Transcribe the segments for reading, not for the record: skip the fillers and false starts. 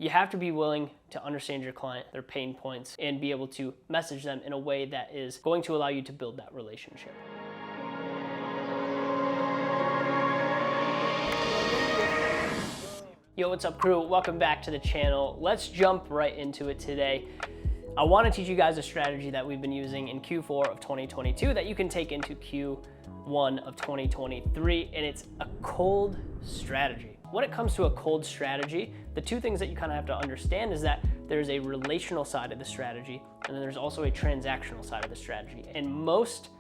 You have to be willing to understand your client, their pain points, and be able to message them in a way that is going to allow you to build that relationship. Yo, what's up, crew? Welcome back to the channel. Let's jump right into it today. I want to teach you guys a strategy that we've been using in Q4 of 2022 that you can take into Q1 of 2023, and it's a cold strategy. When it comes to a cold strategy, the two things that you kind of have to understand is that there's a relational side of the strategy, and then there's also a transactional side of the strategy. And most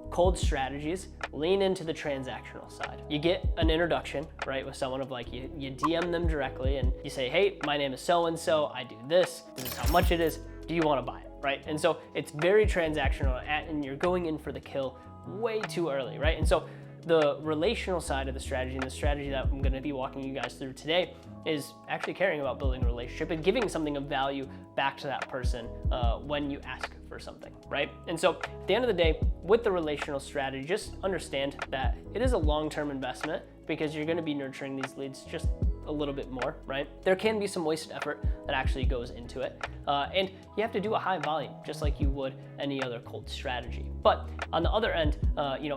cold strategies lean into the transactional side. You get an introduction, right, with someone of like, you DM them directly and you say, hey, my name is so-and-so, I do this is how much it is, do you want to buy it, right? And so it's very transactional and you're going in for the kill way too early, right? And so the relational side of the strategy, and the strategy that I'm going to be walking you guys through today, is actually caring about building a relationship and giving something of value back to that person when you ask for something, right? And so at the end of the day, with the relational strategy, just understand that it is a long-term investment because you're going to be nurturing these leads just a little bit more, right? There can be some wasted effort that actually goes into it. And you have to do a high volume, just like you would any other cold strategy. But on the other end,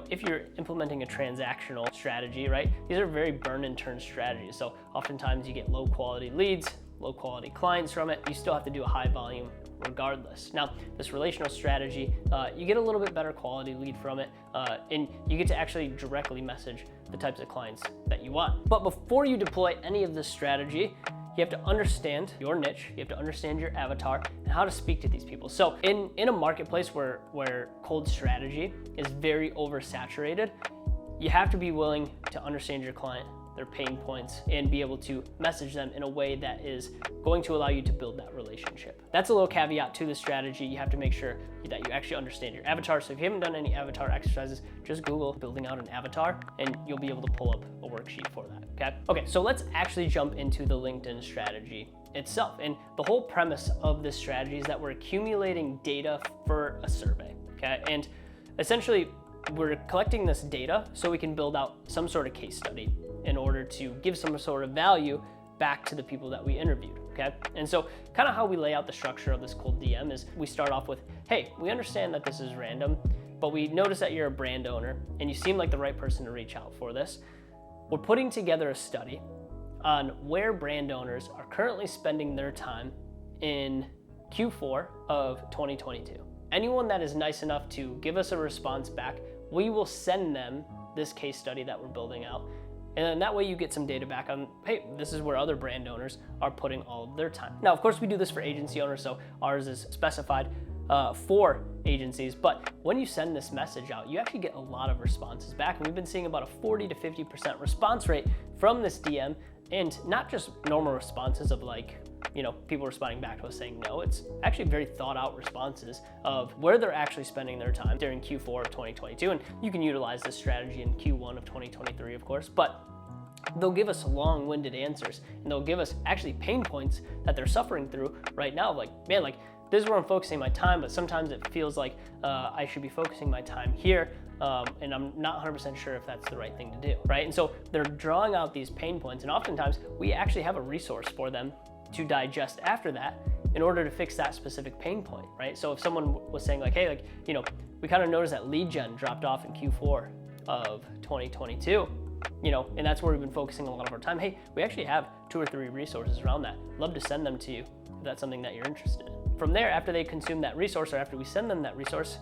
if you're implementing a transactional strategy, right, these are very burn and turn strategies. So oftentimes you get low quality leads, low quality clients from it. You still have to do a high volume regardless. Now, this relational strategy, you get a little bit better quality lead from it, and you get to actually directly message the types of clients that you want. But before you deploy any of this strategy, you have to understand your niche, you have to understand your avatar, and how to speak to these people. So in a marketplace where cold strategy is very oversaturated, you have to be willing to understand your client, their pain points, and be able to message them in a way that is going to allow you to build that relationship. That's a little caveat to the strategy. You have to make sure that you actually understand your avatar. So if you haven't done any avatar exercises, just Google building out an avatar and you'll be able to pull up a worksheet for that, okay? So let's actually jump into the LinkedIn strategy itself. And the whole premise of this strategy is that we're accumulating data for a survey, okay? And essentially, we're collecting this data so we can build out some sort of case study in order to give some sort of value back to the people that we interviewed, okay? And so kind of how we lay out the structure of this cold DM is we start off with, hey, we understand that this is random, but we notice that you're a brand owner and you seem like the right person to reach out for this. We're putting together a study on where brand owners are currently spending their time in Q4 of 2022. Anyone that is nice enough to give us a response back, we will send them this case study that we're building out. And then that way you get some data back on, hey, this is where other brand owners are putting all of their time. Now, of course, we do this for agency owners, so ours is specified for agencies. But when you send this message out, you actually get a lot of responses back. And we've been seeing about a 40 to 50% response rate from this DM, and not just normal responses of like, people responding back to us saying no. It's actually very thought out responses of where they're actually spending their time during Q4 of 2022. And you can utilize this strategy in Q1 of 2023, of course, but they'll give us long-winded answers and they'll give us actually pain points that they're suffering through right now. Like, man, like this is where I'm focusing my time, but sometimes it feels like I should be focusing my time here. And I'm not 100% sure if that's the right thing to do, right? And so they're drawing out these pain points, and oftentimes we actually have a resource for them to digest after that in order to fix that specific pain point, right? So if someone was saying like, hey, we kind of noticed that lead gen dropped off in Q4 of 2022, and that's where we've been focusing a lot of our time. Hey, we actually have 2 or 3 resources around that. Love to send them to you if that's something that you're interested in. From there, after they consume that resource, or after we send them that resource,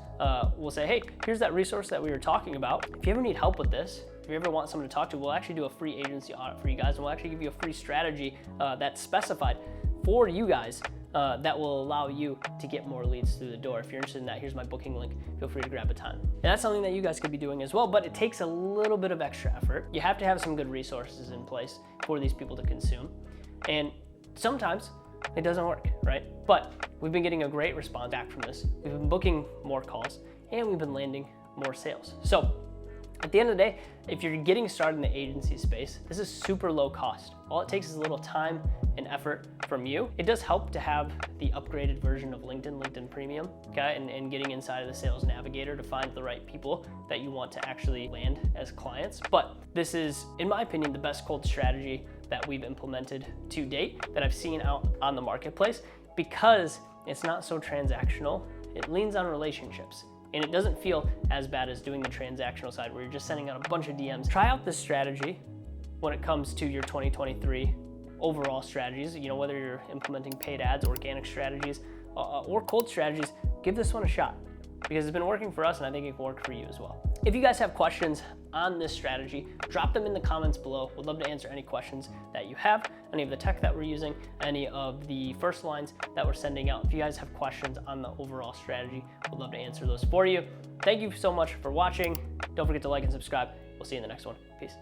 we'll say, hey, here's that resource that we were talking about. If you ever need help with this, if you ever want someone to talk to, we'll actually do a free agency audit for you guys, and we'll actually give you a free strategy that's specified for you guys that will allow you to get more leads through the door. If you're interested in that, here's my booking link. Feel free to grab a time. And that's something that you guys could be doing as well, but it takes a little bit of extra effort. You have to have some good resources in place for these people to consume. And sometimes it doesn't work, right? But we've been getting a great response back from this. We've been booking more calls and we've been landing more sales. So at the end of the day, if you're getting started in the agency space, this is super low cost. All it takes is a little time and effort from you. It does help to have the upgraded version of LinkedIn Premium, okay, and getting inside of the Sales Navigator to find the right people that you want to actually land as clients. But this is, in my opinion, the best cold strategy that we've implemented to date that I've seen out on the marketplace, because it's not so transactional. It leans on relationships, and it doesn't feel as bad as doing the transactional side where you're just sending out a bunch of DMs. Try out this strategy when it comes to your 2023 overall strategies. You know, whether you're implementing paid ads, organic strategies, or cold strategies, give this one a shot, because it's been working for us and I think it can work for you as well. If you guys have questions on this strategy, drop them in the comments below. We'd love to answer any questions that you have, any of the tech that we're using, any of the first lines that we're sending out. If you guys have questions on the overall strategy, we'd love to answer those for you. Thank you so much for watching. Don't forget to like and subscribe. We'll see you in the next one. Peace.